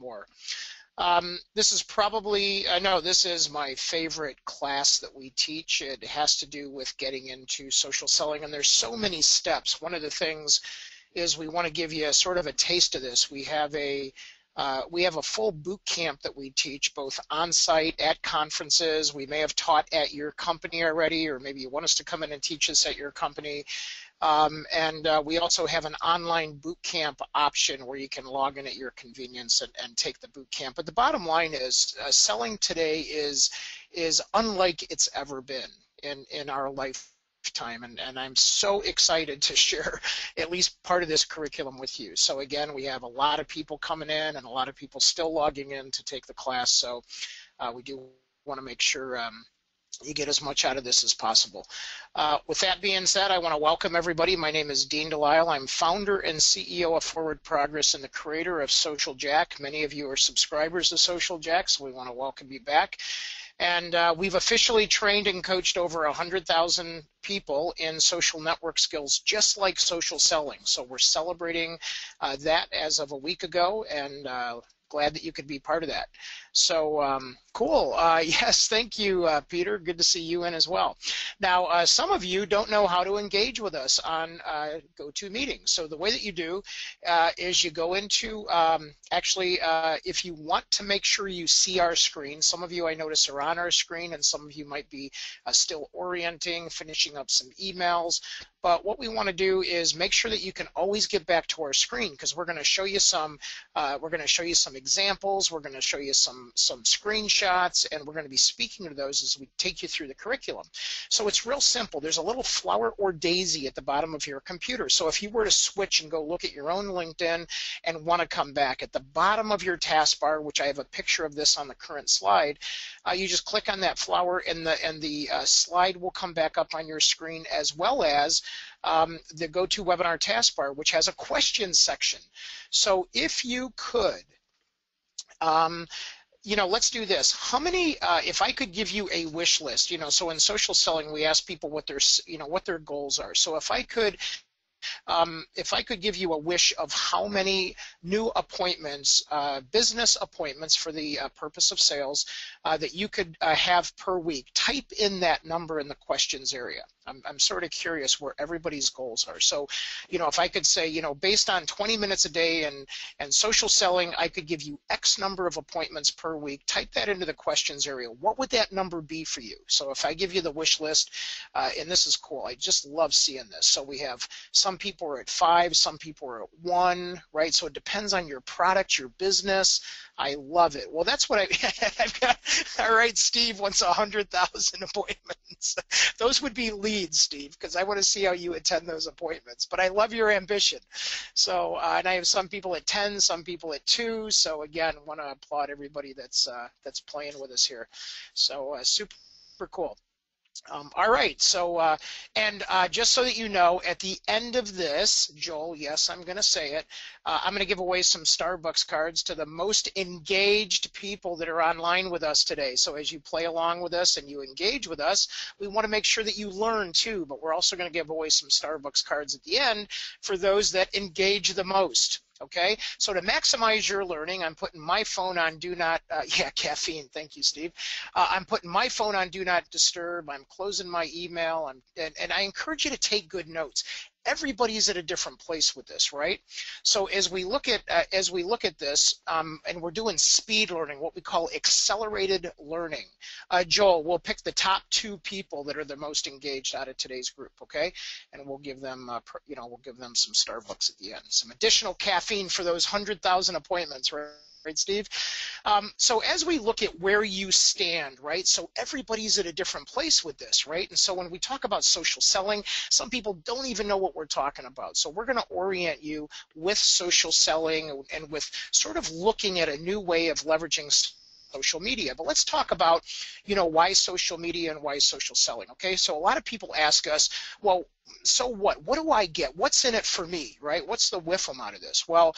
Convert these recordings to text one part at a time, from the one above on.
more. This is probably, no, this is my favorite class that we teach. It has to do with getting into social selling, and there's so many steps. One of the things is we want to give you a sort of a taste of this. We have a full boot camp that we teach, both on-site, at conferences. We may have taught at your company already, or maybe you want us to come in and teach us at your company. We also have an online boot camp option where you can log in at your convenience and take the boot camp. But the bottom line is selling today is unlike it's ever been in our lifetime, and I'm so excited to share at least part of this curriculum with you. So again, we have a lot of people coming in and a lot of people still logging in to take the class, so we do want to make sure you get as much out of this as possible. With that being said, I want to welcome everybody. My name is Dean DeLisle. I'm founder and CEO of Forward Progress and the creator of Social Jack. Many of you are subscribers to Social Jack, so we want to welcome you back. And we've officially trained and coached over 100,000 people in social network skills, just like social selling. So we're celebrating that as of a week ago, and glad that you could be part of that. So cool. Yes, thank you, Peter. Good to see you in as well. Now, some of you don't know how to engage with us on GoToMeeting. So the way that you do is you go into, if you want to make sure you see our screen, some of you I notice are on our screen, and some of you might be still orienting, finishing up some emails. But what we want to do is make sure that you can always get back to our screen, because we're going to show you some examples. We're going to show you some screenshots, and we're going to be speaking to those as we take you through the curriculum. So it's real simple. There's a little flower or daisy at the bottom of your computer. So if you were to switch and go look at your own LinkedIn and want to come back, at the bottom of your taskbar, which I have a picture of this on the current slide, you just click on that flower, and the slide will come back up on your screen, as well as the GoToWebinar taskbar, which has a questions section. So if you could, let's do this. How many, if I could give you a wish list, so in social selling we ask people what their goals are. So if I could give you a wish of how many new appointments, business appointments for the purpose of sales, that you could have per week, type in that number in the questions area. I'm sort of curious where everybody's goals are. So, if I could say, based on 20 minutes a day and social selling, I could give you X number of appointments per week, type that into the questions area. What would that number be for you? So if I give you the wish list, and this is cool, I just love seeing this. So we have some people are at 5, some people are at 1, right? So it depends on your product, your business. I love it. Well, that's what I've got. All right, Steve wants 100,000 appointments. Those would be leads, Steve, because I want to see how you attend those appointments. But I love your ambition. So, and I have some people at 10, some people at 2. So again, I want to applaud everybody that's playing with us here. So super cool. All right, so just so that you know, at the end of this, Joel, yes, I'm going to say it, I'm going to give away some Starbucks cards to the most engaged people that are online with us today. So as you play along with us and you engage with us, we want to make sure that you learn too, but we're also going to give away some Starbucks cards at the end for those that engage the most. Okay, so to maximize your learning, I'm putting my phone on do not, caffeine, thank you, Steve. I'm putting my phone on do not disturb, I'm closing my email, and I encourage you to take good notes. Everybody's at a different place with this, right? So as we look at this, and we're doing speed learning, what we call accelerated learning. Joel, we'll pick the top 2 people that are the most engaged out of today's group, okay? And we'll give them, we'll give them some Starbucks at the end, some additional caffeine for those 100,000 appointments, right? Right, Steve? So as we look at where you stand, right, so everybody's at a different place with this, right? And so when we talk about social selling, some people don't even know what we're talking about. So we're going to orient you with social selling and with sort of looking at a new way of leveraging social media. But let's talk about, why social media and why social selling, okay? So a lot of people ask us, well, so what? What do I get? What's in it for me, right? What's the whiffum out of this? Well,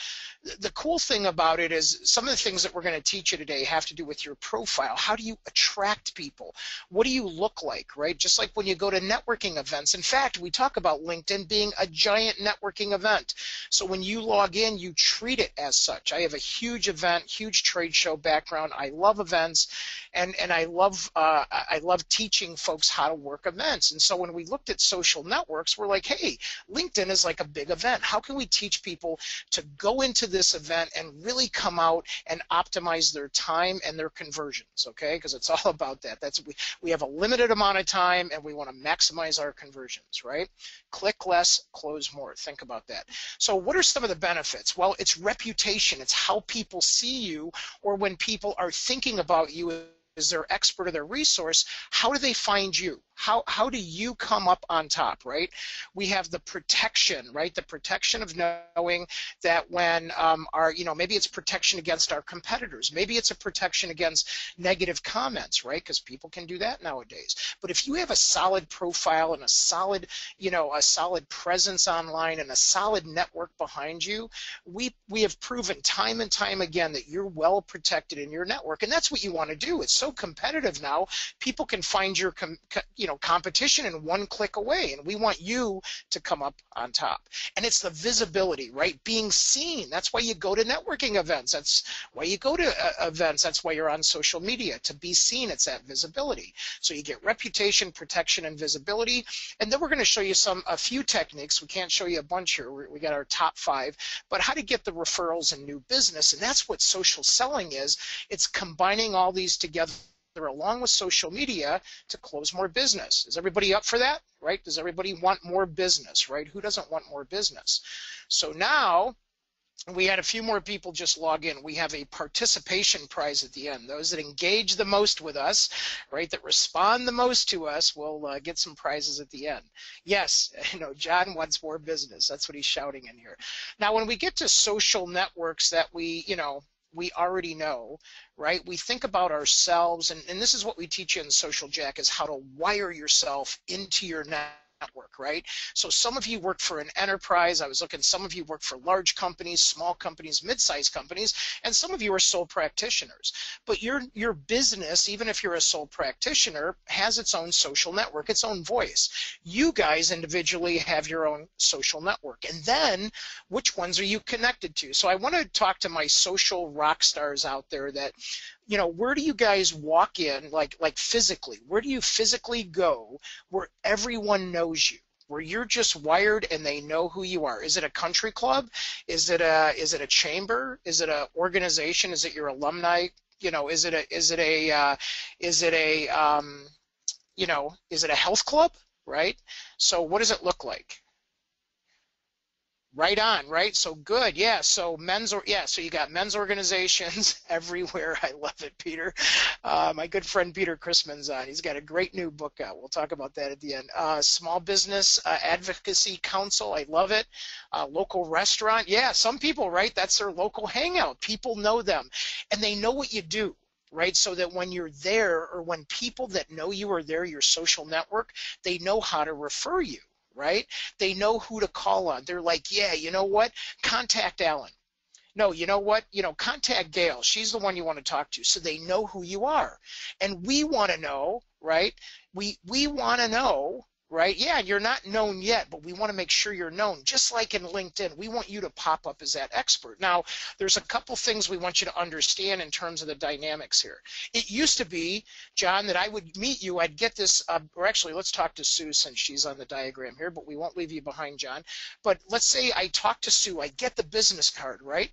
the cool thing about it is some of the things that we're going to teach you today have to do with your profile. How do you attract people? What do you look like, right? Just like when you go to networking events. In fact, we talk about LinkedIn being a giant networking event. So when you log in, you treat it as such. I have a huge event, huge trade show background. I love events, and I love teaching folks how to work events. And so when we looked at social networks, we're like, hey, LinkedIn is like a big event. How can we teach people to go into this event and really come out and optimize their time and their conversions, okay? Because it's all about that. We have a limited amount of time and we want to maximize our conversions, right? Click less, close more. Think about that. So what are some of the benefits? Well, it's reputation. It's how people see you, or when people are thinking about you as their expert or their resource, how do they find you? How do you come up on top, right? We have the protection, right? The protection of knowing that when maybe it's protection against our competitors. Maybe it's a protection against negative comments, right? Because people can do that nowadays. But if you have a solid profile and a solid presence online and a solid network behind you, we have proven time and time again that you're well protected in your network. And that's what you want to do. It's so competitive now. People can find your competition in one click away, and we want you to come up on top. And it's the visibility, right? Being seen. That's why you go to networking events. That's why you go to events. That's why you're on social media, to be seen. It's that visibility. So you get reputation, protection, and visibility. And then we're going to show you a few techniques. We can't show you a bunch here. We got our top 5, but how to get the referrals and new business. And that's what social selling is. It's combining all these together along with social media to close more business. Is everybody up for that, right? Does everybody want more business, right? Who doesn't want more business? So now we had a few more people just log in. We have a participation prize at the end. Those that engage the most with us, right, that respond the most to us, will get some prizes at the end. Yes, John wants more business. That's what he's shouting in here. Now, when we get to social networks that we already know, right? We think about ourselves, and this is what we teach you in Social Jack, is how to wire yourself into your network, right? So some of you work for an enterprise. I was looking, some of you work for large companies, small companies, mid-sized companies, and some of you are sole practitioners. But your business, even if you're a sole practitioner, has its own social network, its own voice. You guys individually have your own social network. And then, which ones are you connected to? So I want to talk to my social rock stars out there that, where do you guys walk in, like physically? Where do you physically go where everyone knows you, where you're just wired and they know who you are? Is it a country club? Is it a chamber? Is it an organization? Is it your alumni? Is it a health club, right? So what does it look like? Right on, right? So good, yeah. So so you got men's organizations everywhere. I love it, Peter. My good friend Peter Chrisman's on. He's got a great new book out. We'll talk about that at the end. Small Business Advocacy Council. I love it. Local restaurant. Yeah, some people, right? That's their local hangout. People know them, and they know what you do. Right, so that when you're there, or when people that know you are there, your social network, they know how to refer you. Right? They know who to call on. They're like, yeah, you know what? Contact Alan. No, you know what? Contact Gail. She's the one you want to talk to. So they know who you are. And we want to know, right? We want to know, right? Yeah, you're not known yet, but we want to make sure you're known. Just like in LinkedIn, we want you to pop up as that expert. Now, there's a couple things we want you to understand in terms of the dynamics here. It used to be, John, that I would meet you, I'd get this, or actually, let's talk to Sue since she's on the diagram here, but we won't leave you behind, John. But let's say I talk to Sue, I get the business card, right?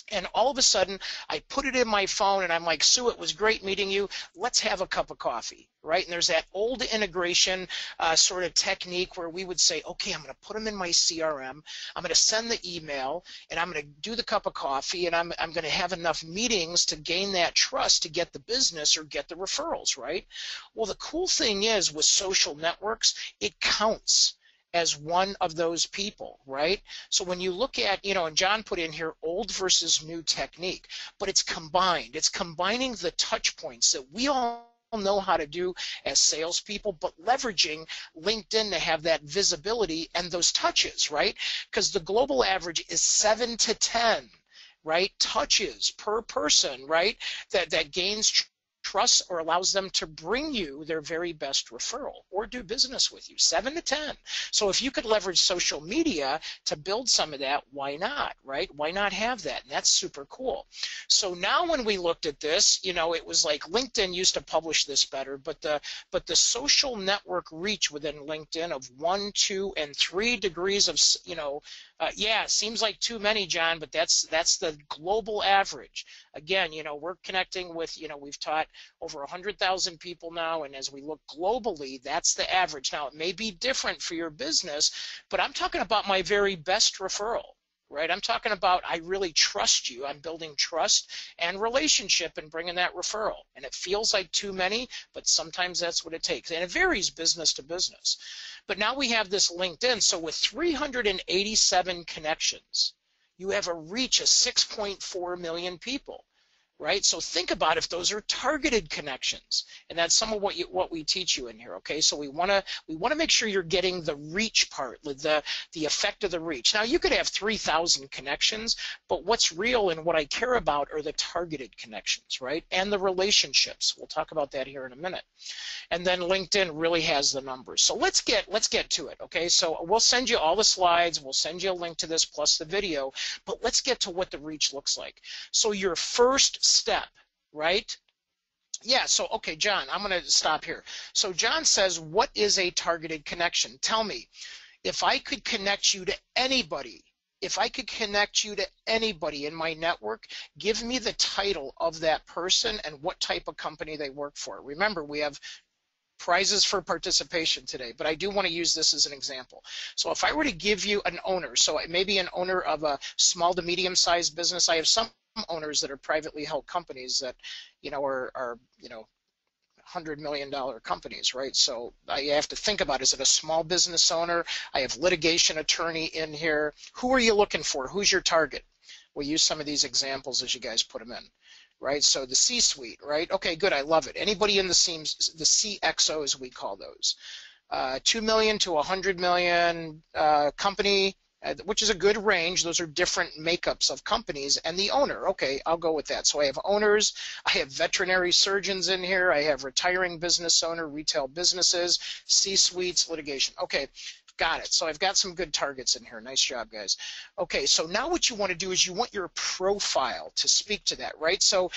And all of a sudden, I put it in my phone, and I'm like, Sue, it was great meeting you. Let's have a cup of coffee, right? And there's that old integration sort of technique where we would say, okay, I'm going to put them in my CRM. I'm going to send the email, and I'm going to do the cup of coffee, and I'm going to have enough meetings to gain that trust to get the business or get the referrals, right? Well, the cool thing is with social networks, it counts as one of those people, right? So when you look at, and John put in here old versus new technique, but it's combined. It's combining the touch points that we all know how to do as salespeople, but leveraging LinkedIn to have that visibility and those touches, right? Because the global average is 7 to 10, right? Touches per person, right? That gains trust or allows them to bring you their very best referral or do business with you, 7 to 10. So if you could leverage social media to build some of that, why not, right? Why not have that? And that's super cool. So now when we looked at this, you know, it was like LinkedIn used to publish this better, but the social network reach within LinkedIn of 1, 2, and 3 degrees of, you know, yeah, it seems like too many, John, but that's the global average. Again, you know, we're connecting with, you know, we've taught over 100,000 people now, and as we look globally, that's the average. Now, it may be different for your business, but I'm talking about my very best referral, right? I'm talking about I really trust you. I'm building trust and relationship and bringing that referral. And it feels like too many, but sometimes that's what it takes. And it varies business to business. But now we have this LinkedIn. So with 387 connections, you have a reach of 6.4 million people. Right? So think about if those are targeted connections, and that's some of what we teach you in here. Okay, so we want to make sure you're getting the reach part, the effect of the reach. Now you could have 3,000 connections, but what's real and what I care about are the targeted connections, right? And the relationships. We'll talk about that here in a minute. And then LinkedIn really has the numbers. So let's get to it. Okay, so we'll send you all the slides. We'll send you a link to this plus the video. But let's get to what the reach looks like. So your first step, right? Yeah, so okay, John, I'm going to stop here. So John says, what is a targeted connection? Tell me, if I could connect you to anybody, in my network, give me the title of that person and what type of company they work for. Remember, we have prizes for participation today, but I do want to use this as an example. So if I were to give you an owner, so maybe an owner of a small to medium-sized business, I have some owners that are privately held companies that, you know, are you know, $100 million companies, right? So I have to think about, is it a small business owner? I have litigation attorney in here. Who are you looking for? Who's your target? We'll use some of these examples as you guys put them in. Right, so the C-suite, right? Okay, good, I love it. Anybody in the CXOs, we call those. 2 million to 100 million company, which is a good range. Those are different makeups of companies. And the owner, okay, I'll go with that. So I have owners, I have veterinary surgeons in here, I have retiring business owner, retail businesses, C-suites, litigation. Okay. Got it. So I've got some good targets in here. Nice job, guys. Okay, so now what you want to do is you want your profile to speak to that, right? So,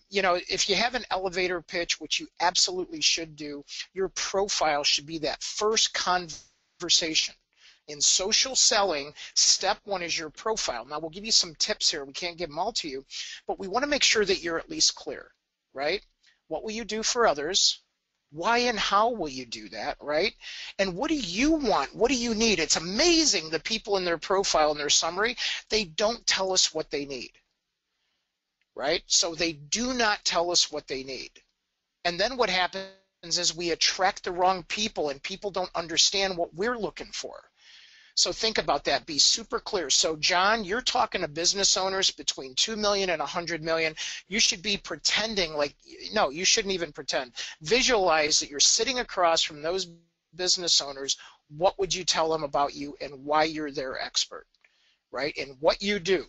you know, if you have an elevator pitch, which you absolutely should do, your profile should be that first conversation. In social selling, step 1 is your profile. Now, we'll give you some tips here. We can't give them all to you, but we want to make sure that you're at least clear, right? What will you do for others? Why and how will you do that, right? And what do you want? What do you need? It's amazing the people in their profile and their summary, they don't tell us what they need, right? So they do not tell us what they need. And then what happens is we attract the wrong people and people don't understand what we're looking for. So think about that. Be super clear. So John, you're talking to business owners between 2 million and 100 million. You should be pretending like, no, you shouldn't even pretend. Visualize that you're sitting across from those business owners. What would you tell them about you and why you're their expert, right? And what you do.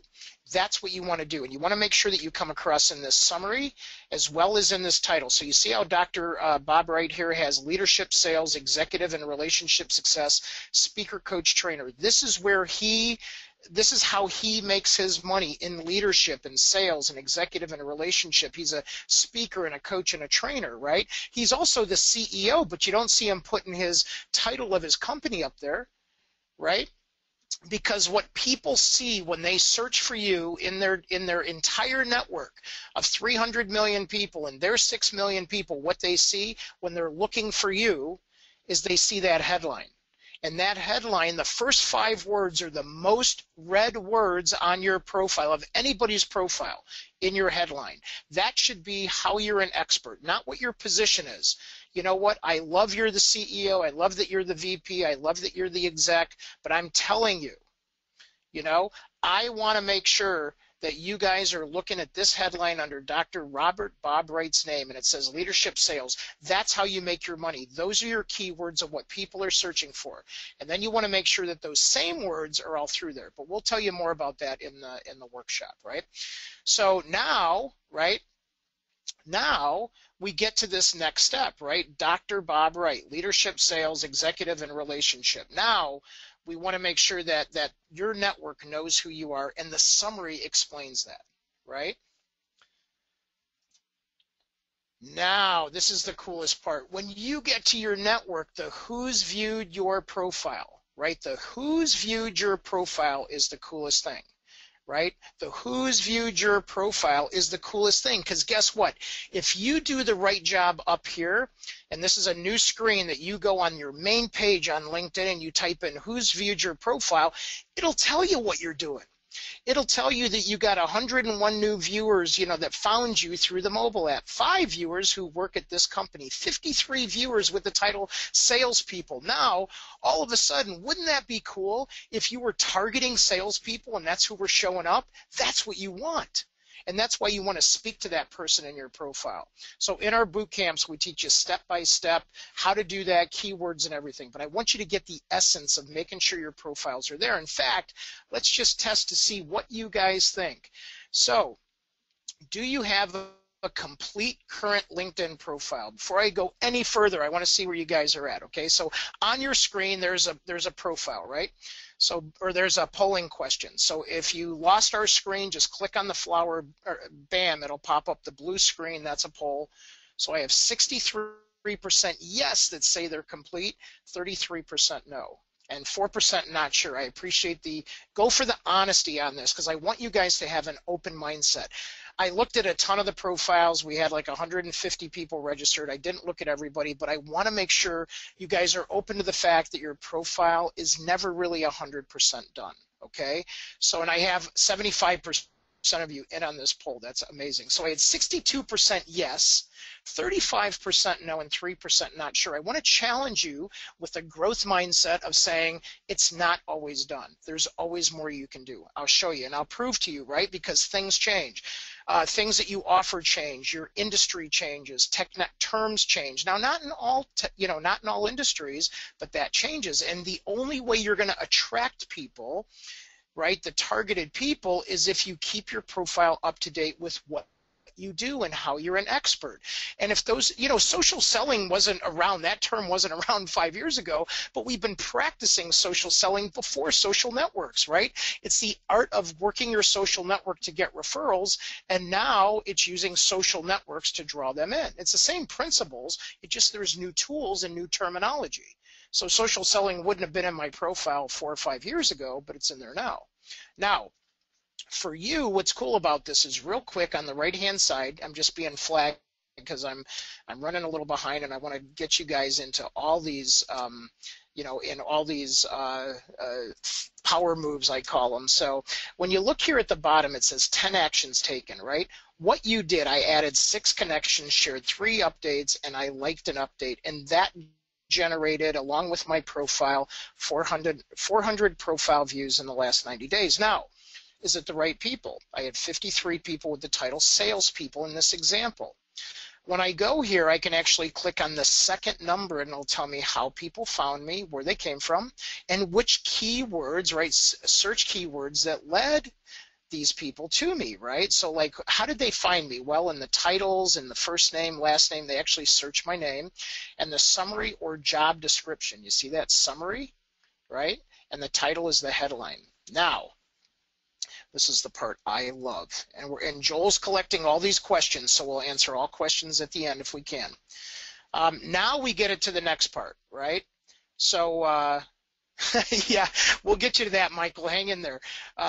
That's what you want to do. And you want to make sure that you come across in this summary as well as in this title. So you see how Dr. Bob right here has leadership, sales, executive and relationship success, speaker, coach, trainer. This is how he makes his money in leadership and sales and executive and a relationship. He's a speaker and a coach and a trainer, right? He's also the CEO, but you don't see him putting his title of his company up there, right? Because what people see when they search for you in their entire network of 300 million people and their 6 million people, what they see when they're looking for you is they see that headline. And that headline, the first 5 words are the most read words on your profile, of anybody's profile in your headline. That should be how you're an expert, not what your position is. You know what? I love you're the CEO. I love that you're the VP. I love that you're the exec. But I'm telling you, you know, I want to make sure that you guys are looking at this headline under Dr. Robert Bob Wright's name, and it says leadership sales. That's how you make your money. Those are your keywords of what people are searching for. And then you want to make sure that those same words are all through there. But we'll tell you more about that in the workshop, right? So now, right? Now we get to this next step, right? Dr. Bob Wright, leadership, sales, executive, and relationship. Now we want to make sure that your network knows who you are, and the summary explains that, right? Now, this is the coolest part. When you get to your network, the who's viewed your profile, right? The who's viewed your profile is the coolest thing. Right? The who's viewed your profile is the coolest thing, because guess what? If you do the right job up here, and this is a new screen that you go on your main page on LinkedIn and you type in who's viewed your profile, it'll tell you what you're doing. It'll tell you that you got 101 new viewers, that found you through the mobile app, 5 viewers who work at this company, 53 viewers with the title salespeople. Now, all of a sudden, wouldn't that be cool if you were targeting salespeople and that's who were showing up? That's what you want. And that's why you want to speak to that person in your profile. So in our boot camps, we teach you step by step how to do that, keywords and everything. But I want you to get the essence of making sure your profiles are there. In fact, let's just test to see what you guys think. So do you have a complete current LinkedIn profile? Before I go any further, I want to see where you guys are at. Okay, so on your screen there's a profile, right? So, or there's a polling question. So if you lost our screen, just click on the flower, or bam, it'll pop up the blue screen. That's a poll. So I have 63% yes that say they're complete, 33% no, and 4% not sure. I appreciate go for the honesty on this, because I want you guys to have an open mindset. I looked at a ton of the profiles. We had like 150 people registered. I didn't look at everybody, but I want to make sure you guys are open to the fact that your profile is never really 100% done, okay? So, and I have 75% of you in on this poll. That's amazing. So I had 62% yes, 35% no, and 3% not sure. I want to challenge you with a growth mindset of saying it's not always done. There's always more you can do. I'll show you and I'll prove to you, right? Because things change. Things that you offer change. Your industry changes. Terms change. Now, not in all, not in all industries, but that changes. And the only way you're going to attract people, right, the targeted people, is if you keep your profile up to date with what you do and how you're an expert. And if those, social selling wasn't around, that term wasn't around 5 years ago, but we've been practicing social selling before social networks, right? It's the art of working your social network to get referrals, and now it's using social networks to draw them in. It's the same principles, it just there's new tools and new terminology. So social selling wouldn't have been in my profile 4 or 5 years ago, but it's in there now. Now, for you, what's cool about this is real quick on the right-hand side, I'm just being flagged because I'm running a little behind, and I want to get you guys into all these, in all these power moves, I call them. So when you look here at the bottom, it says 10 actions taken, right? What you did, I added 6 connections, shared 3 updates, and I liked an update, and that generated, along with my profile, 400 profile views in the last 90 days. Now, is it the right people? I had 53 people with the title salespeople in this example. When I go here, I can actually click on the second number and it'll tell me how people found me, where they came from, and which keywords, right, search keywords that led these people to me, right? So like, how did they find me? Well, in the titles, in the first name, last name, they actually search my name, and the summary or job description. You see that summary, right? And the title is the headline. Now, this is the part I love. And Joel's collecting all these questions, so we'll answer all questions at the end if we can. Now we get it to the next part, right? So, yeah, we'll get you to that, Michael. Hang in there.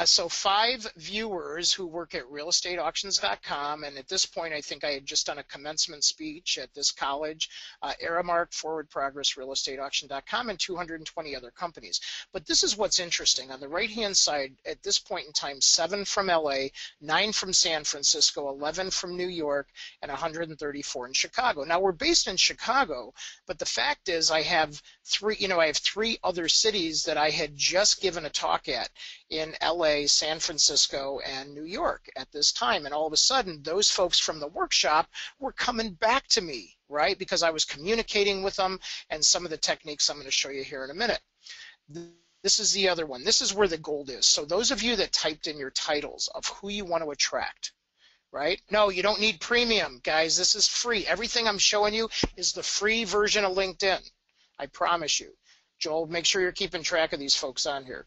So 5 viewers who work at realestateauctions.com, and at this point I think I had just done a commencement speech at this college, Aramark, Forward Progress, realestateauction.com, and 220 other companies. But this is what's interesting. On the right-hand side, at this point in time, 7 from LA, 9 from San Francisco, 11 from New York, and 134 in Chicago. Now we're based in Chicago, but the fact is I have 3 other cities cities that I had just given a talk at in LA, San Francisco, and New York at this time. And all of a sudden, those folks from the workshop were coming back to me, right? Because I was communicating with them, and some of the techniques I'm going to show you here in a minute. This is the other one. This is where the gold is. So those of you that typed in your titles of who you want to attract, right? No, you don't need premium, guys. This is free. Everything I'm showing you is the free version of LinkedIn. I promise you. Joel, make sure you're keeping track of these folks on here.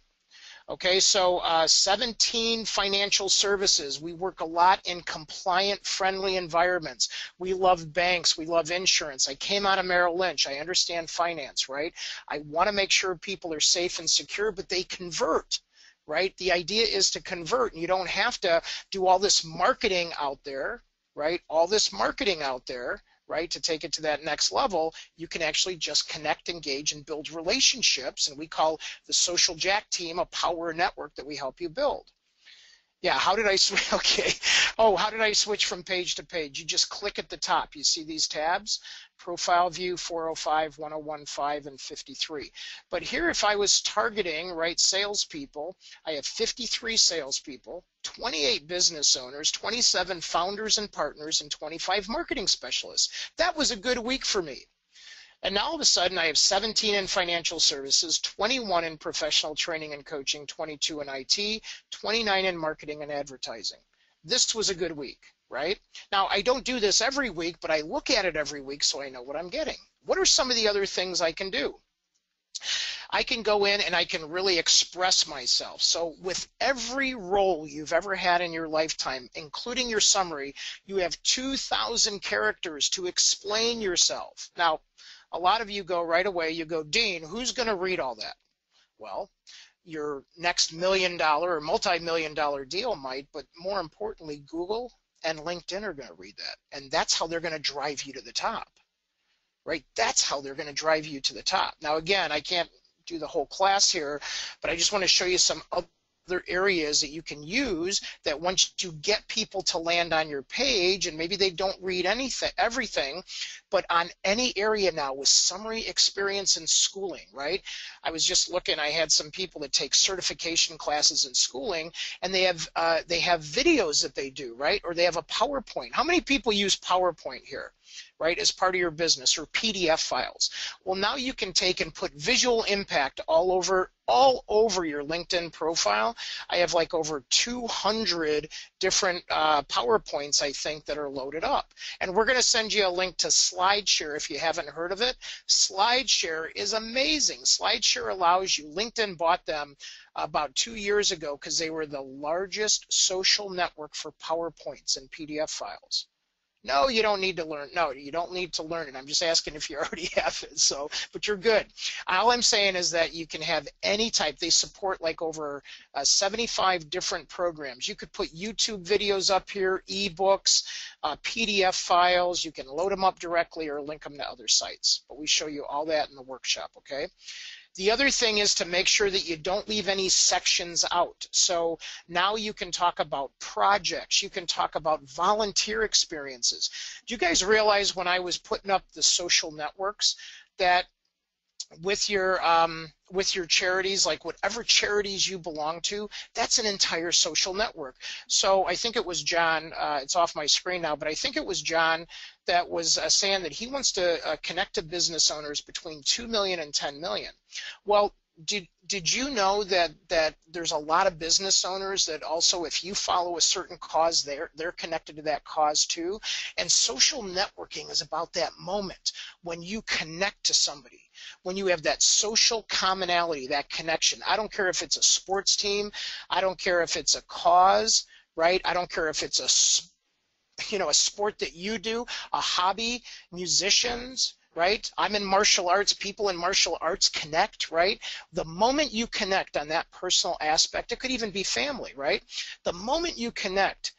Okay, so 17 financial services. We work a lot in compliant-friendly environments. We love banks. We love insurance. I came out of Merrill Lynch. I understand finance, right? I want to make sure people are safe and secure, but they convert, right? The idea is to convert, and you don't have to do all this marketing out there, right? All this marketing out there, right, to take it to that next level. You can actually just connect, engage, and build relationships, and we call the Social Jack team a power network that we help you build. Yeah, how did I switch? Okay. Oh, how did I switch from page to page? You just click at the top. You see these tabs? Profile view, 405, 1015, and 53. But here, if I was targeting, right, salespeople, I have 53 salespeople, 28 business owners, 27 founders and partners, and 25 marketing specialists. That was a good week for me. And now all of a sudden I have 17 in financial services, 21 in professional training and coaching, 22 in IT, 29 in marketing and advertising. This was a good week, right? Now I don't do this every week, but I look at it every week so I know what I'm getting. What are some of the other things I can do? I can go in and I can really express myself. So with every role you've ever had in your lifetime, including your summary, you have 2,000 characters to explain yourself. Now, a lot of you go right away, you go, Dean, who's going to read all that? Well, your next $1 million or multi-million-dollar deal might, but more importantly, Google and LinkedIn are going to read that. And that's how they're going to drive you to the top, right? That's how they're going to drive you to the top. Now, again, I can't do the whole class here, but I just want to show you some other areas that you can use that once you get people to land on your page, and maybe they don't read everything, but on any area now with summary experience in schooling, right? I was just looking, I had some people that take certification classes in schooling, and they have videos that they do, right? Or they have a PowerPoint. How many people use PowerPoint here, right, as part of your business, or PDF files? Well, now you can take and put visual impact all over your LinkedIn profile. I have like over 200 different PowerPoints, I think, that are loaded up. And we're going to send you a link to SlideShare if you haven't heard of it. SlideShare is amazing. SlideShare allows you, LinkedIn bought them about 2 years ago because they were the largest social network for PowerPoints and PDF files. No, you don't need to learn. No, you don't need to learn it. I'm just asking if you already have it. So, but you're good. All I'm saying is that you can have any type. They support like over 75 different programs. You could put YouTube videos up here, ebooks, PDF files. You can load them up directly or link them to other sites. But we show you all that in the workshop, okay? The other thing is to make sure that you don't leave any sections out. So now you can talk about projects. You can talk about volunteer experiences. Do you guys realize when I was putting up the social networks that with your charities, like whatever charities you belong to, that's an entire social network. So I think it was John, it's off my screen now, but I think it was John that was saying that he wants to connect to business owners between 2 million and 10 million. Well, did you know that there's a lot of business owners that also, if you follow a certain cause, they're connected to that cause too? And social networking is about that moment when you connect to somebody, when you have that social commonality, that connection. I don't care if it's a sports team, I don't care if it's a cause, right? I don't care if it's a sport that you do, a hobby, musicians, right? I'm in martial arts. People in martial arts connect, right? The moment you connect on that personal aspect, it could even be family, right? The moment you connect,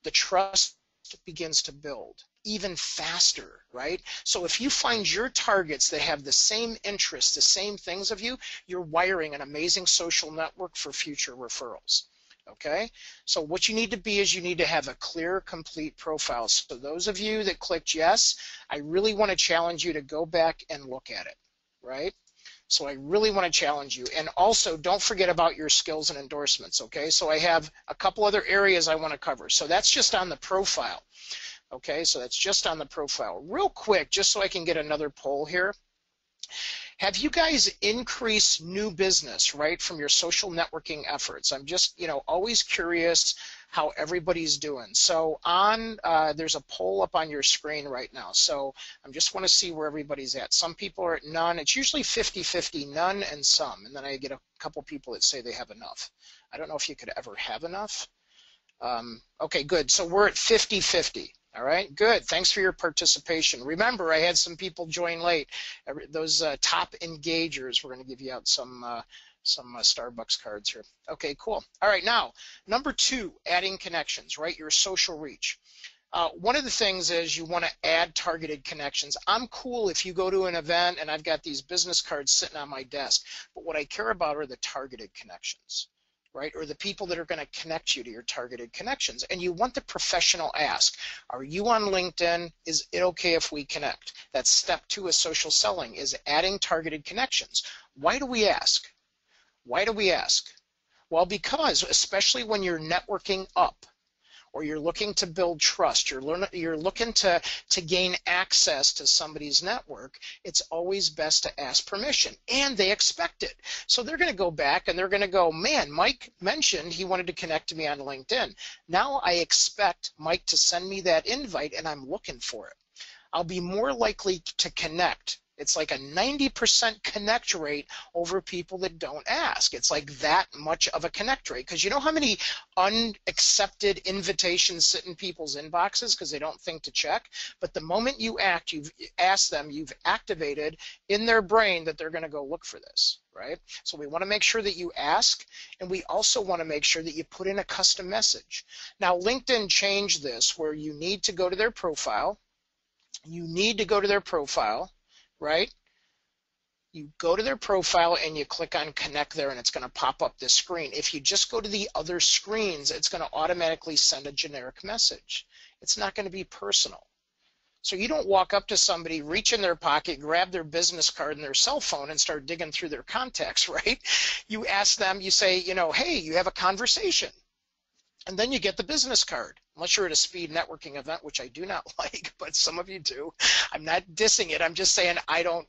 the trust begins to build even faster, right? So if you find your targets that have the same interests, the same things of you, you're wiring an amazing social network for future referrals. Okay, so what you need to be is you need to have a clear, complete profile. So those of you that clicked yes, I really want to challenge you to go back and look at it, right? So I really want to challenge you. And also, don't forget about your skills and endorsements, okay? So I have a couple other areas I want to cover. So that's just on the profile, okay? So that's just on the profile. Real quick, just so I can get another poll here. Have you guys increased new business, right, from your social networking efforts? I'm just, always curious how everybody's doing. So there's a poll up on your screen right now. So I just want to see where everybody's at. Some people are at none. It's usually 50-50, none and some. And then I get a couple people that say they have enough. I don't know if you could ever have enough. Okay, good. So we're at 50-50. All right, good. Thanks for your participation. Remember, I had some people join late. Those top engagers, we're going to give you out some Starbucks cards here. Okay, cool. All right, now, number 2, adding connections, right? Your social reach. One of the things is you want to add targeted connections. I'm cool if you go to an event and I've got these business cards sitting on my desk, but what I care about are the targeted connections, right? Or the people that are going to connect you to your targeted connections. And you want the professional ask. Are you on LinkedIn? Is it okay if we connect? That's step 2 of social selling, is adding targeted connections. Why do we ask? Why do we ask? Well, because especially when you're networking up, or you're looking to build trust, you're looking to gain access to somebody's network, it's always best to ask permission, and they expect it. So they're going to go back and they're going to go, man, Mike mentioned he wanted to connect to me on LinkedIn. Now I expect Mike to send me that invite and I'm looking for it. I'll be more likely to connect. It's like a 90% connect rate over people that don't ask. It's like that much of a connect rate. Because you know how many unaccepted invitations sit in people's inboxes because they don't think to check? But the moment you act, you've asked them, you've activated in their brain that they're going to go look for this, right? So we want to make sure that you ask, and we also want to make sure that you put in a custom message. Now, LinkedIn changed this where you need to go to their profile. You need to go to their profile. Right? You go to their profile and you click on connect there and it's going to pop up this screen. If you just go to the other screens, it's going to automatically send a generic message. It's not going to be personal. So you don't walk up to somebody, reach in their pocket, grab their business card and their cell phone and start digging through their contacts, right? You ask them, you say, hey, you have a conversation. And then you get the business card, unless you're at a speed networking event, which I do not like, but some of you do. I'm not dissing it. I'm just saying I don't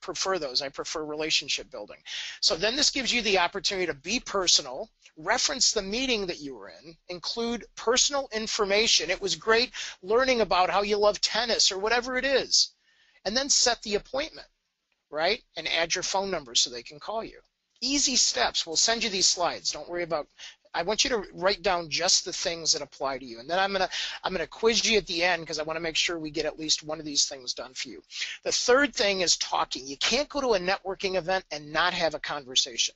prefer those. I prefer relationship building. So then this gives you the opportunity to be personal, reference the meeting that you were in, include personal information. It was great learning about how you love tennis or whatever it is, and then set the appointment, right? And add your phone number so they can call you. Easy steps. We'll send you these slides. Don't worry about. I want you to write down just the things that apply to you, and then I'm gonna quiz you at the end because I want to make sure we get at least one of these things done for you. The third thing is talking. You can't go to a networking event and not have a conversation,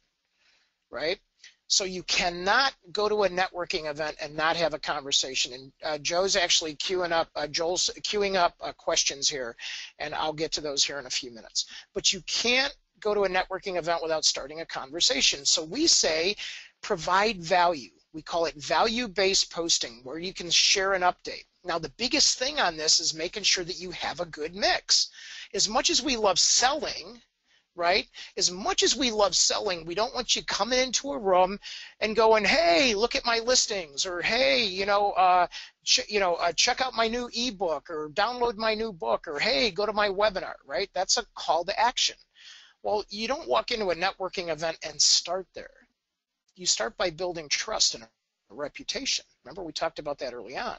right? So you cannot go to a networking event and not have a conversation. And Joe's actually queuing up. Joel's queuing up questions here, and I'll get to those here in a few minutes. But you can't go to a networking event without starting a conversation. So we say, provide value. We call it value-based posting, where you can share an update. Now, the biggest thing on this is making sure that you have a good mix. As much as we love selling, right? As much as we love selling, we don't want you coming into a room and going, hey, look at my listings, or hey, check out my new ebook, or download my new book, or hey, go to my webinar, right? That's a call to action. Well, you don't walk into a networking event and start there. You start by building trust and a reputation. Remember, we talked about that early on.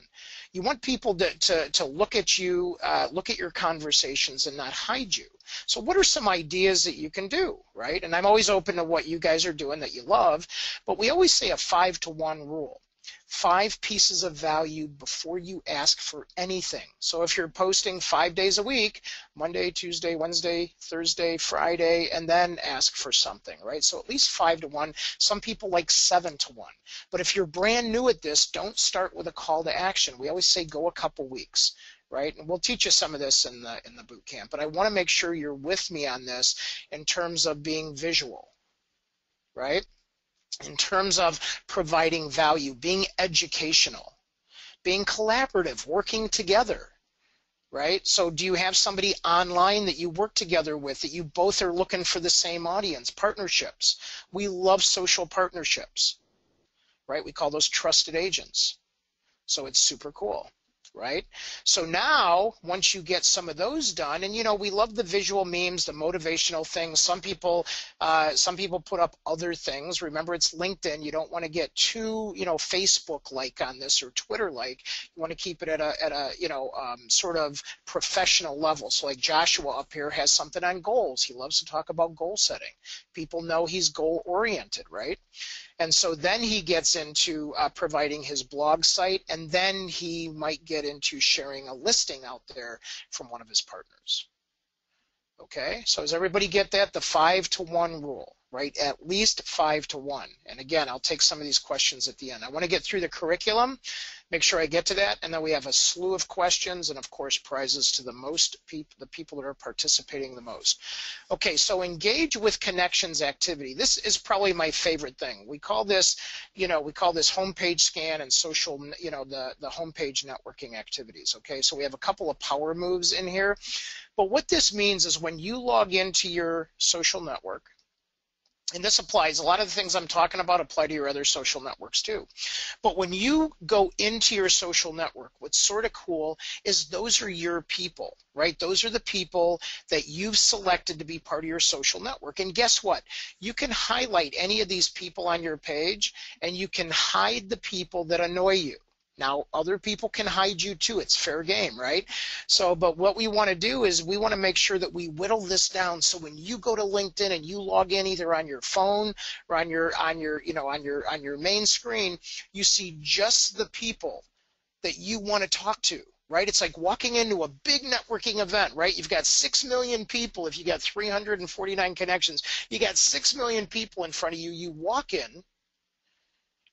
You want people to look at you, look at your conversations and not hide you. So what are some ideas that you can do, right? And I'm always open to what you guys are doing that you love, but we always say a 5-to-1 rule. 5 pieces of value before you ask for anything. So if you're posting 5 days a week, Monday, Tuesday, Wednesday, Thursday, Friday, and then ask for something, right? So at least 5-to-1. Some people like 7-to-1. But if you're brand new at this, don't start with a call to action. We always say go a couple weeks, right? And we'll teach you some of this in the boot camp. But I want to make sure you're with me on this in terms of being visual, right? In terms of providing value, being educational, being collaborative, working together, right? So do you have somebody online that you work together with that you both are looking for the same audience? Partnerships. We love social partnerships, right? We call those trusted agents. So it's super cool, right? So now, once you get some of those done, and you know, we love the visual memes, the motivational things. Some people put up other things. Remember, it's LinkedIn. You don't want to get too, you know, Facebook-like on this or Twitter-like. You want to keep it at a you know, sort of professional level. So like Joshua up here has something on goals. He loves to talk about goal setting. People know he's goal-oriented, right? And so then he gets into providing his blog site, and then he might get into sharing a listing out there from one of his partners. Okay, so does everybody get that? The 5-to-1 rule, right? At least 5-to-1. And again, I'll take some of these questions at the end. I want to get through the curriculum, make sure I get to that, and then we have a slew of questions and, of course, prizes to the people that are participating the most. Okay, so engage with connections activity. This is probably my favorite thing. We call this, you know, homepage scan and social, you know, the homepage networking activities. Okay, so we have a couple of power moves in here. But what this means is when you log into your social network, and this applies, a lot of the things I'm talking about apply to your other social networks too. But when you go into your social network, what's sort of cool is those are your people, right? Those are the people that you've selected to be part of your social network. And guess what? You can highlight any of these people on your page, and you can hide the people that annoy you. Now, other people can hide you too. It's fair game, right? So, but what we want to do is we want to make sure that we whittle this down. So when you go to LinkedIn and you log in either on your phone or on your main screen, you see just the people that you want to talk to, right? It's like walking into a big networking event, right? You've got 6 million people. If you got 349 connections, you got 6 million people in front of you. You walk in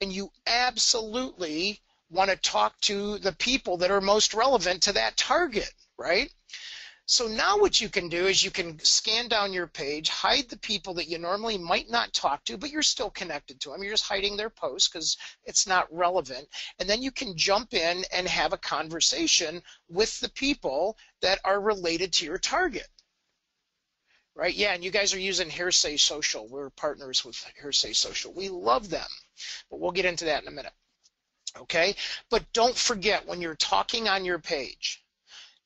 and you absolutely want to talk to the people that are most relevant to that target, right? So now what you can do is you can scan down your page, hide the people that you normally might not talk to, but you're still connected to them. You're just hiding their posts because it's not relevant. And then you can jump in and have a conversation with the people that are related to your target. Right? Yeah, and you guys are using Hearsay Social. We're partners with Hearsay Social. We love them, but we'll get into that in a minute. Okay, but don't forget when you're talking on your page,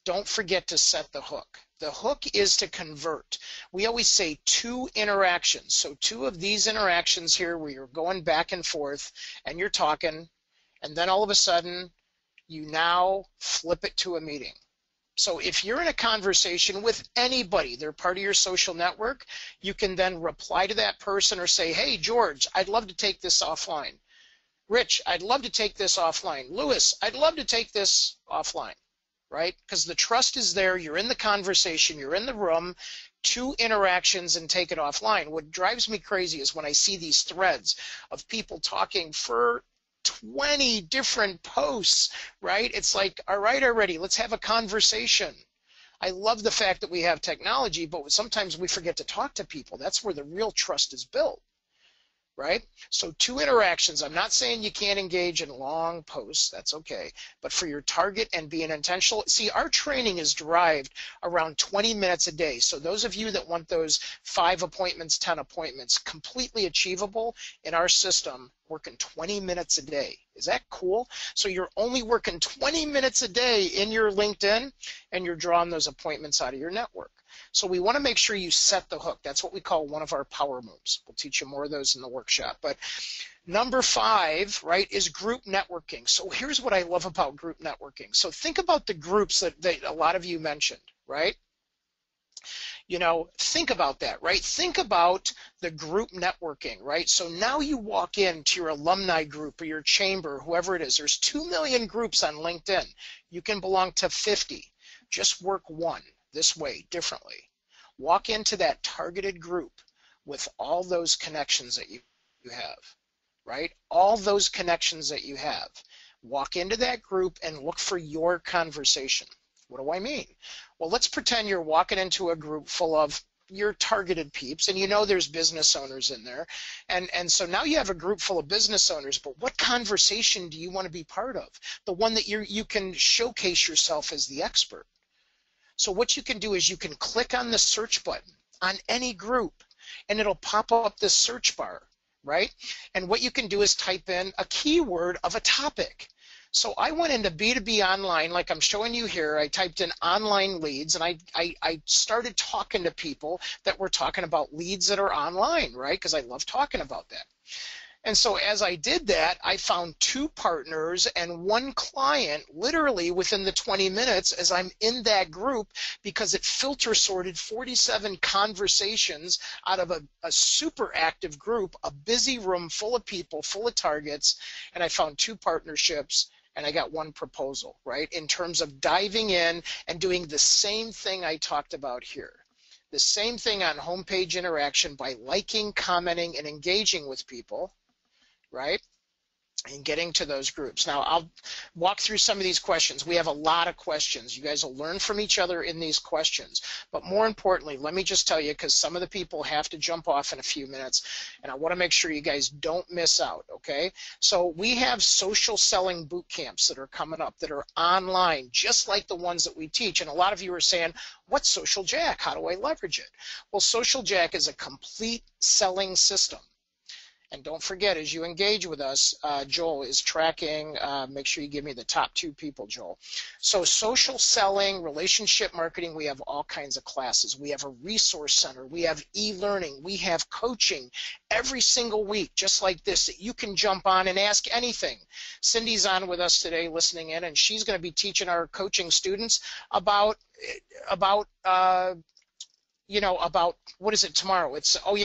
don't forget to set the hook. The hook is to convert. We always say 2 interactions. So 2 of these interactions here where you're going back and forth and you're talking, and then all of a sudden you now flip it to a meeting. So if you're in a conversation with anybody, they're part of your social network, you can then reply to that person or say, hey, George, I'd love to take this offline. Rich, I'd love to take this offline. Lewis, I'd love to take this offline, right? Because the trust is there. You're in the conversation. You're in the room. 2 interactions and take it offline. What drives me crazy is when I see these threads of people talking for 20 different posts, right? It's like, all right, already, let's have a conversation. I love the fact that we have technology, but sometimes we forget to talk to people. That's where the real trust is built. Right? So 2 interactions. I'm not saying you can't engage in long posts. That's okay. But for your target and being intentional, see, our training is derived around 20 minutes a day. So those of you that want those 5 appointments, 10 appointments, completely achievable in our system, working 20 minutes a day. Is that cool? So you're only working 20 minutes a day in your LinkedIn, and you're drawing those appointments out of your network. So we want to make sure you set the hook. That's what we call one of our power moves. We'll teach you more of those in the workshop. But number 5, right, is group networking. So here's what I love about group networking. So think about the groups that a lot of you mentioned, right? You know, think about that, right? Think about the group networking, right? So now you walk into your alumni group or your chamber, whoever it is. There's 2 million groups on LinkedIn. You can belong to 50. Just work one this way, differently. Walk into that targeted group with all those connections that you have, right? All those connections that you have. Walk into that group and look for your conversation. What do I mean? Well, let's pretend you're walking into a group full of your targeted peeps, and you know there's business owners in there. And so now you have a group full of business owners, but what conversation do you want to be part of? The one that you can showcase yourself as the expert. So what you can do is you can click on the search button on any group, and it'll pop up this search bar, right? And what you can do is type in a keyword of a topic. So I went into B2B online, like I'm showing you here. I typed in online leads, and I started talking to people that were talking about leads that are online, right? Because I love talking about that. And so as I did that, I found 2 partners and 1 client literally within the 20 minutes as I'm in that group, because it filter sorted 47 conversations out of a super active group, a busy room full of people, full of targets, and I found 2 partnerships and I got 1 proposal, right? In terms of diving in and doing the same thing I talked about here. The same thing on homepage interaction by liking, commenting, and engaging with people, right? And getting to those groups. Now, I'll walk through some of these questions. We have a lot of questions. You guys will learn from each other in these questions. But more importantly, let me just tell you, because some of the people have to jump off in a few minutes, and I want to make sure you guys don't miss out, okay? So we have social selling boot camps that are coming up that are online, just like the ones that we teach. And a lot of you are saying, what's Social Jack? How do I leverage it? Well, Social Jack is a complete selling system. And don't forget, as you engage with us, Joel is tracking. Make sure you give me the top 2 people, Joel. So social selling, relationship marketing, we have all kinds of classes. We have a resource center. We have e-learning. We have coaching every single week, just like this, that you can jump on and ask anything. Cindy's on with us today listening in, and she's going to be teaching our coaching students about what is it tomorrow? It's, oh,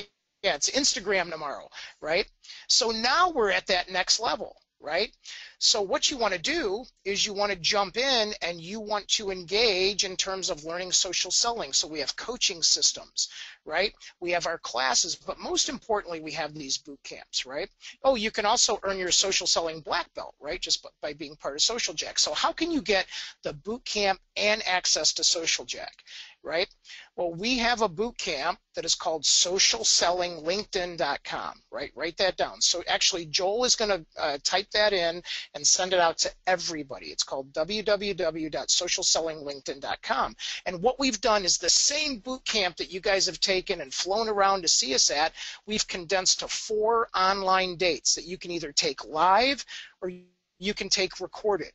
yeah, it's Instagram tomorrow, right? So now we're at that next level, right? So what you want to do is you want to jump in and you want to engage in terms of learning social selling. So we have coaching systems, right? We have our classes, but most importantly, we have these boot camps, right? Oh, you can also earn your social selling black belt, right? Just by being part of Social Jack. So how can you get the boot camp and access to Social Jack, right? Well, we have a boot camp that is called socialsellinglinkedin.com, right? Write that down. So actually, Joel is going to type that in and send it out to everybody. It's called www.socialsellinglinkedin.com. And what we've done is the same boot camp that you guys have taken and flown around to see us at, we've condensed to 4 online dates that you can either take live or you can take recorded.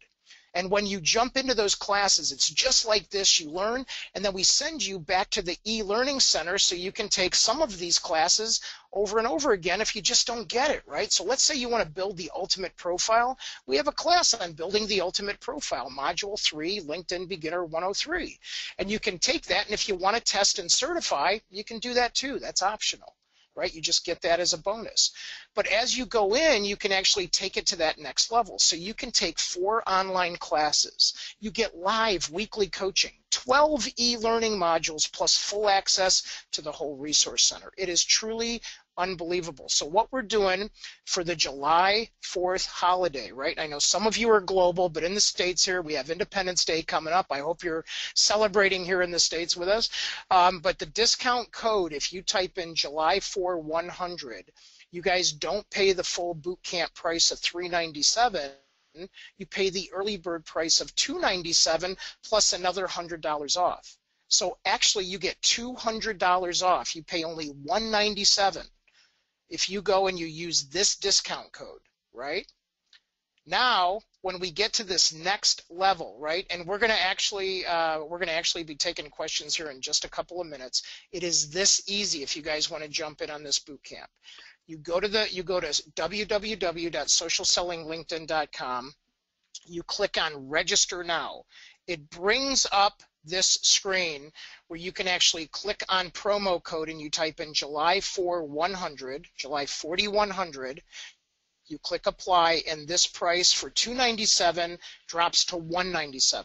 And when you jump into those classes, it's just like this. You learn, and then we send you back to the e-learning center so you can take some of these classes over and over again if you just don't get it, right? So let's say you want to build the ultimate profile. We have a class on building the ultimate profile, Module 3, LinkedIn Beginner 103. And you can take that, and if you want to test and certify, you can do that too. That's optional, right? You just get that as a bonus. But as you go in, you can actually take it to that next level. So you can take 4 online classes. You get live weekly coaching, 12 e-learning modules, plus full access to the whole resource center. It is truly unbelievable. So what we're doing for the July 4th holiday, right? I know some of you are global, but in the States here, we have Independence Day coming up. I hope you're celebrating here in the States with us. But the discount code, if you type in July 4 100, you guys don't pay the full boot camp price of $397. You pay the early bird price of $297 plus another $100 off. So actually you get $200 off. You pay only $197 if you go and you use this discount code, right? Now, when we get to this next level, right, and we're going to actually be taking questions here in just a couple of minutes. It is this easy if you guys want to jump in on this boot camp. You go to www.socialsellinglinkedin.com. You click on Register Now. It brings up this screen where you can actually click on promo code and you type in July 4 100, July 4100. You click apply, and this price for $297 drops to $197.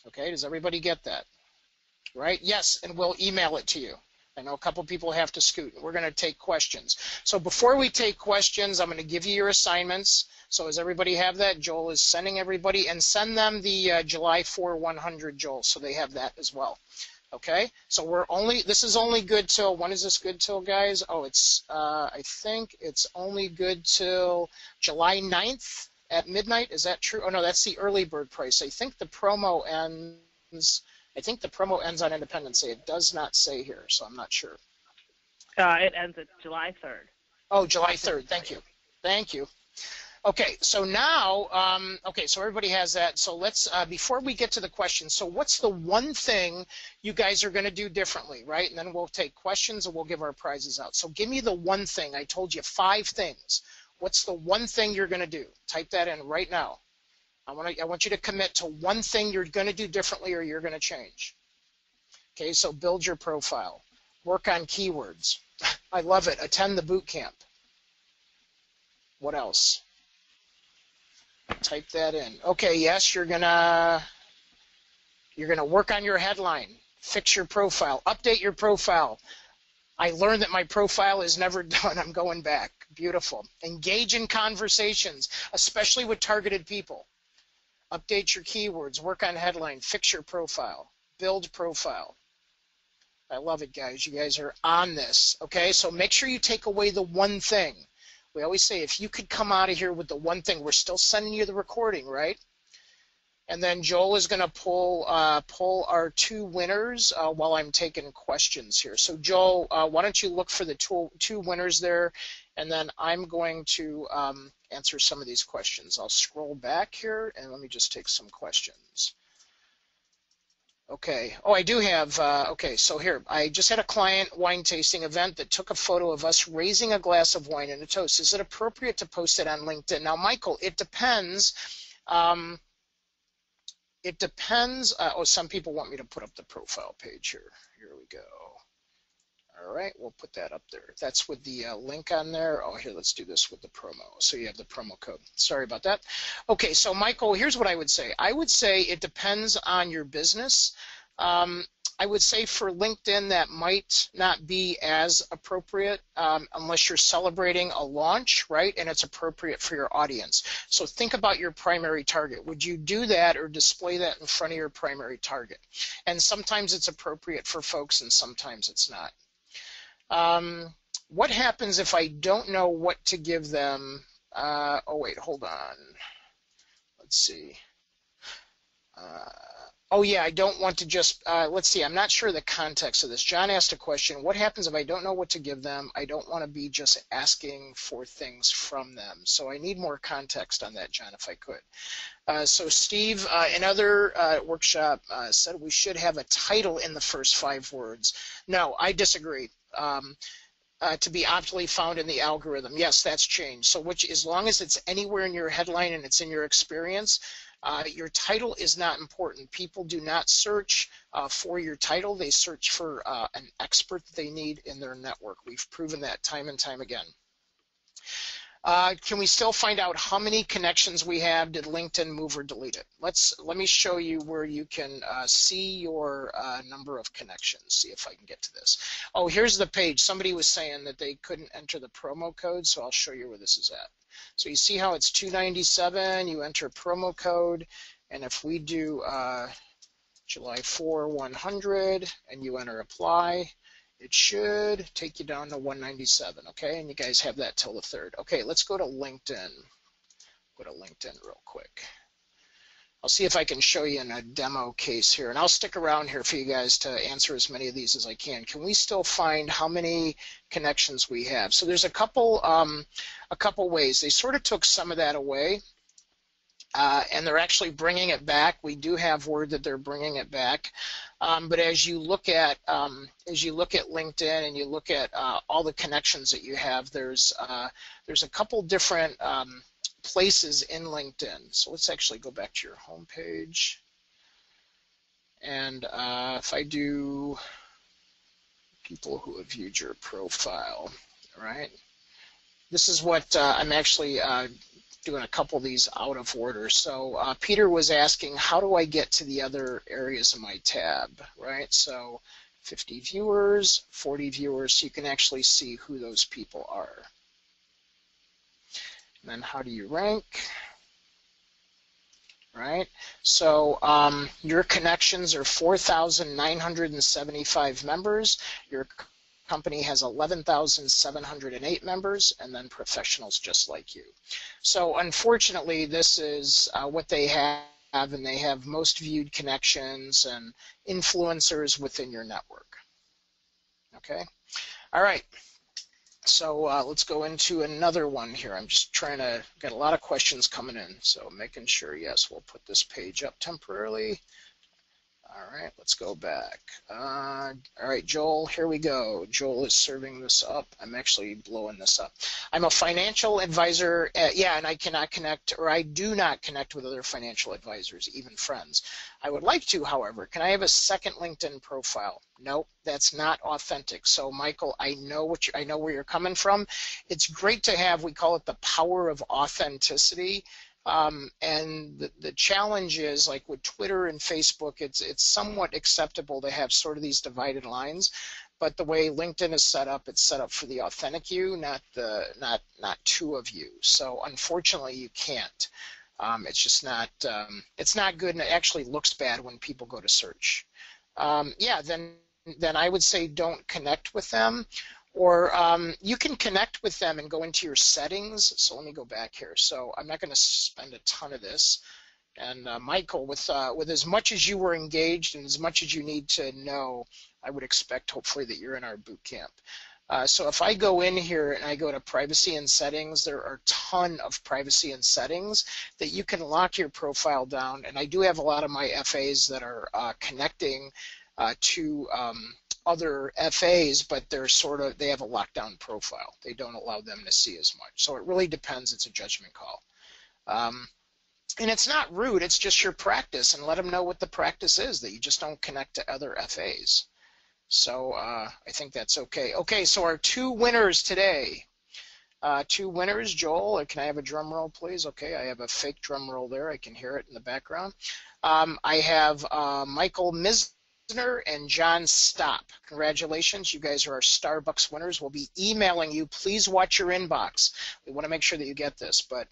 Okay, does everybody get that? Right? Yes, and we'll email it to you. I know a couple people have to scoot. We're going to take questions. So before we take questions, I'm going to give you your assignments. So does everybody have that? Joel is sending everybody, and send them the July 4 100, Joel, so they have that as well. Okay, so this is only good till, when is this good till, guys? Oh, it's, I think it's only good till July 9th at midnight. Is that true? Oh, no, that's the early bird price. I think the promo ends I think the promo ends on Independence Day. It does not say here, so I'm not sure. It ends at July 3rd. Oh, July 3rd. Thank you. Thank you. Okay, so now, okay, so everybody has that. So let's, before we get to the questions, so what's the one thing you guys are going to do differently, right? And then we'll take questions and we'll give our prizes out. So give me the one thing. I told you 5 things. What's the one thing you're going to do? Type that in right now. I want you to commit to one thing you're going to do differently or you're going to change. Okay, so build your profile. Work on keywords. I love it. Attend the boot camp. What else? Type that in. Okay, yes, you're gonna work on your headline, fix your profile, update your profile. I learned that my profile is never done. I'm going back. Beautiful. Engage in conversations, especially with targeted people. Update your keywords, work on headline, fix your profile, build profile. I love it, guys. You guys are on this. Okay, so make sure you take away the one thing. We always say, if you could come out of here with the one thing, we're still sending you the recording, right? And then Joel is going to pull our 2 winners while I'm taking questions here. So Joel, why don't you look for the 2 winners there, and then I'm going to answer some of these questions. I'll scroll back here, and let me just take some questions. Okay. Oh, I do have, okay, so here, I just had a client wine tasting event that took a photo of us raising a glass of wine and a toast. Is it appropriate to post it on LinkedIn? Now, Michael, it depends. It depends. Oh, some people want me to put up the profile page here. Here we go. All right, we'll put that up there. That's with the link on there. Oh, here, let's do this with the promo. So you have the promo code. Sorry about that. Okay, so Michael, here's what I would say. I would say it depends on your business. I would say for LinkedIn that might not be as appropriate unless you're celebrating a launch, right? And it's appropriate for your audience. So think about your primary target. Would you do that or display that in front of your primary target? And sometimes it's appropriate for folks and sometimes it's not. What happens if I don't know what to give them? Oh, wait, hold on. Let's see. Oh, yeah, I don't want to just, let's see, I'm not sure the context of this. John asked a question, what happens if I don't know what to give them? I don't want to be just asking for things from them. So I need more context on that, John, if I could. So Steve, another workshop said we should have a title in the first 5 words. No, I disagree. To be optimally found in the algorithm. Yes, that's changed. So as long as it's anywhere in your headline and it's in your experience, your title is not important. People do not search for your title. They search for an expert that they need in their network. We've proven that time and time again. Can we still find out how many connections we have? Did LinkedIn move or delete it? Let me show you where you can see your number of connections. See if I can get to this. Oh, here's the page. Somebody was saying that they couldn't enter the promo code, so I'll show you where this is at. So you see how it's 297. You enter promo code, and if we do July 4 100 and you enter apply, it should take you down to 197, okay? And you guys have that till the 3rd. Okay, let's go to LinkedIn. Go to LinkedIn real quick. I'll see if I can show you in a demo case here, and I'll stick around here for you guys to answer as many of these as I can. Can we still find how many connections we have? So there's a couple ways. They sort of took some of that away, and they're actually bringing it back. We do have word that they're bringing it back. But as you look at LinkedIn and you look at all the connections that you have, there's a couple different places in LinkedIn. So let's actually go back to your home page. And if I do people who have viewed your profile, right? This is what I'm actually doing a couple of these out of order. So Peter was asking, how do I get to the other areas of my tab, right? So 50 viewers, 40 viewers, so you can actually see who those people are. And then how do you rank, right? So your connections are 4,975 members. Your company has 11,708 members, and then professionals just like you. So unfortunately, this is what they have and they have most viewed connections and influencers within your network. Okay, all right. So let's go into another one here. I'm just trying to get a lot of questions coming in, so making sure, yes, we'll put this page up temporarily. All right, let's go back. All right, Joel, here we go. Joel is serving this up. I'm actually blowing this up. I'm a financial advisor. Yeah, and I cannot connect, or I do not connect with other financial advisors, even friends. I would like to, however. Can I have a second LinkedIn profile? No, that's not authentic. So, Michael, I know where you're coming from. It's great to have. We call it the power of authenticity. And the challenge is, like with Twitter and Facebook, it's somewhat acceptable to have sort of these divided lines, but the way LinkedIn is set up, it's set up for the authentic you, not two of you. So unfortunately, you can't. It's just not it's not good, and it actually looks bad when people go to search. Yeah, then I would say don't connect with them. Or you can connect with them and go into your settings. So let me go back here. So I'm not going to spend a ton of this. And Michael, with as much as you were engaged and as much as you need to know, I would expect hopefully that you're in our boot camp. So if I go in here and I go to privacy and settings, there are a ton of privacy and settings that you can lock your profile down. And I do have a lot of my FAs that are connecting to other FAs, but they have a lockdown profile. They don't allow them to see as much. So it really depends. It's a judgment call. And it's not rude. It's just your practice, and let them know what the practice is, that you just don't connect to other FAs. So I think that's okay. Okay, so our two winners today. Two winners, Joel. Can I have a drum roll, please? Okay, I have a fake drum roll there. I can hear it in the background. I have Michael Misner and John Stop. Congratulations, you guys are our Starbucks winners. We'll be emailing you. Please watch your inbox. We want to make sure that you get this. But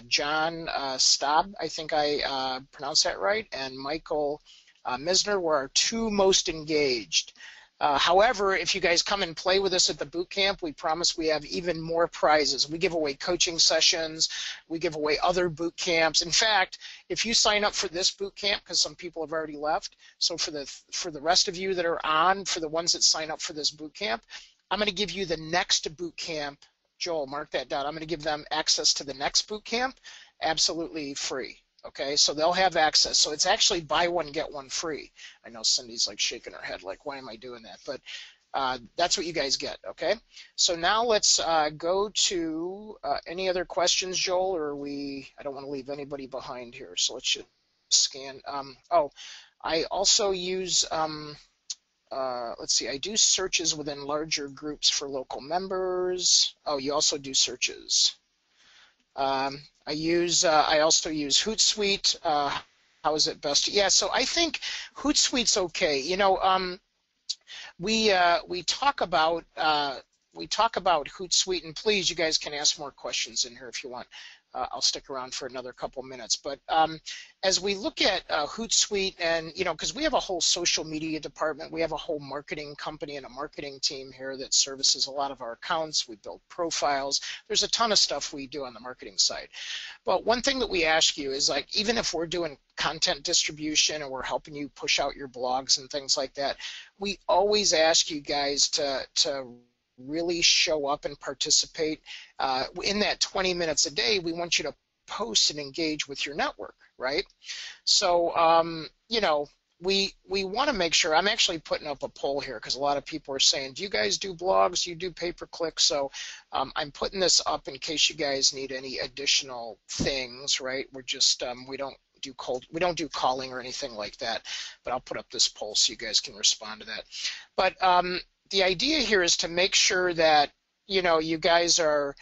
John Stop, I think I pronounced that right, and Michael Misner were our two most engaged. However, if you guys come and play with us at the boot camp, we promise we have even more prizes. We give away coaching sessions. We give away other boot camps. In fact, if you sign up for this boot camp, because some people have already left, so for the rest of you that are on, for the ones that sign up for this boot camp, I'm going to give you the next boot camp. Joel, mark that down. I'm going to give them access to the next boot camp absolutely free. Okay, so they'll have access. So it's actually buy one, get one free. I know Cindy's like shaking her head like, why am I doing that? But that's what you guys get, okay? So now let's go to any other questions, Joel, or I don't want to leave anybody behind here. So let's just scan. I also use, let's see, I do searches within larger groups for local members. Oh, you also do searches. I also use Hootsuite. How is it best? Yeah, so I think Hootsuite's okay. You know, we talk about Hootsuite, and please, you guys can ask more questions in here if you want. I'll stick around for another couple minutes. But as we look at Hootsuite, and because we have a whole social media department, we have a whole marketing company and a marketing team here that services a lot of our accounts. We build profiles. There's a ton of stuff we do on the marketing side. But one thing that we ask you is, like, even if we're doing content distribution and we're helping you push out your blogs and things like that, we always ask you guys to really show up and participate. In that 20 minutes a day, we want you to post and engage with your network, right? So, we want to make sure. I'm actually putting up a poll here because a lot of people are saying, do you guys do blogs? Do you do pay-per-click? So I'm putting this up in case you guys need any additional things, right? We're just, we don't do calling or anything like that, but I'll put up this poll so you guys can respond to that. But the idea here is to make sure that you guys are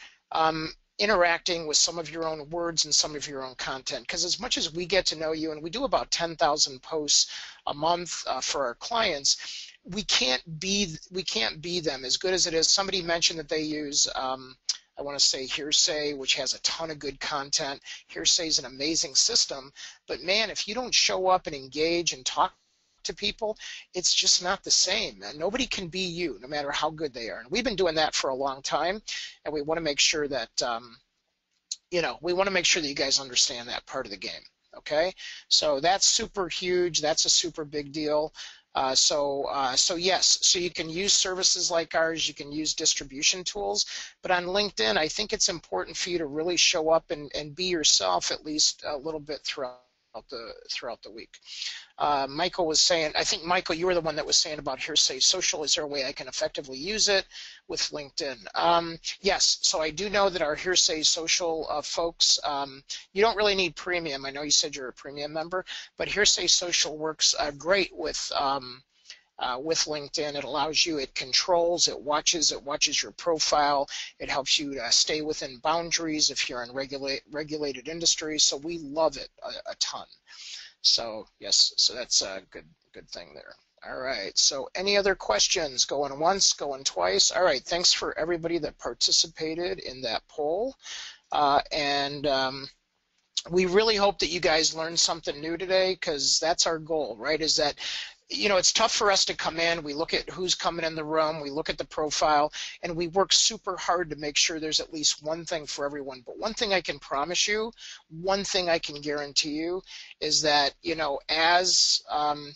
interacting with some of your own words and some of your own content, because as much as we get to know you, and we do about 10,000 posts a month for our clients, we can't be them as good as it is. Somebody mentioned that they use I want to say Hearsay, which has a ton of good content. Hearsay is an amazing system, but man, if you don't show up and engage and talk to people, it's just not the same. And nobody can be you, no matter how good they are. And we've been doing that for a long time, and we want to make sure that we want to make sure that you guys understand that part of the game. Okay, so that's super huge. That's a super big deal. So yes, so you can use services like ours, you can use distribution tools, but on LinkedIn, I think it's important for you to really show up and be yourself at least a little bit throughout the week. Michael was saying, I think, Michael, you were the one that was saying about Hearsay Social. Is there a way I can effectively use it with LinkedIn? Yes, so I do know that our Hearsay Social folks, you don't really need premium. I know you said you're a premium member, but Hearsay Social works great with LinkedIn. It allows you, it controls, it watches your profile. It helps you stay within boundaries if you're in regulated industries. So we love it a ton. So yes, so that's a good thing there. All right, so any other questions? Going once, going twice. All right, thanks for everybody that participated in that poll. And we really hope that you guys learned something new today, because that's our goal, right? Is that, you know, it's tough for us to come in. We look at who's coming in the room, we look at the profile, and we work super hard to make sure there's at least one thing for everyone. But one thing I can promise you, one thing I can guarantee you, is that, you know, as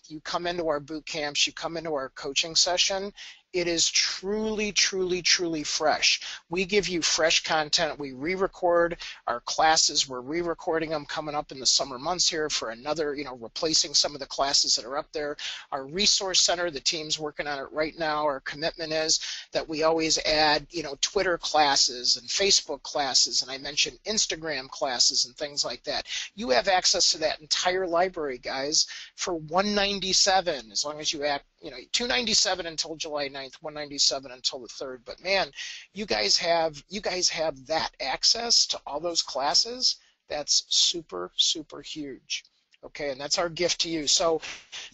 you come into our boot camps, you come into our coaching session, it is truly, truly, truly fresh. We give you fresh content. We re-record our classes. We're re-recording them coming up in the summer months here for another, you know, replacing some of the classes that are up there. Our resource center, the team's working on it right now. Our commitment is that we always add, you know, Twitter classes and Facebook classes, and I mentioned Instagram classes and things like that. You have access to that entire library, guys, for $197, as long as you act, you know, $297 until July 9th, $197 until the 3rd. But man, you guys have that access to all those classes. That's super, super huge. Okay, and that's our gift to you. So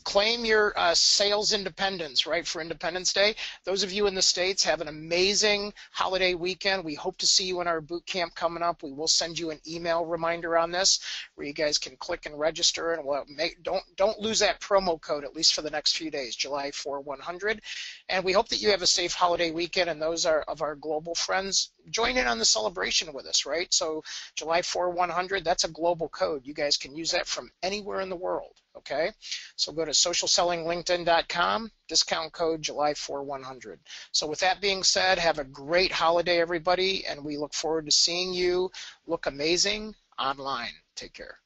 claim your sales independence, right, for Independence Day. Those of you in the States, have an amazing holiday weekend. We hope to see you in our boot camp coming up. We will send you an email reminder on this where you guys can click and register, and we'll don't lose that promo code, at least for the next few days, July 4 100. And we hope that you have a safe holiday weekend, and those are of our global friends, join in on the celebration with us, right? So July 4 100, that's a global code. You guys can use that from anywhere in the world, okay? So go to socialsellinglinkedin.com, discount code July 4 100. So with that being said, have a great holiday, everybody, and we look forward to seeing you look amazing online. Take care.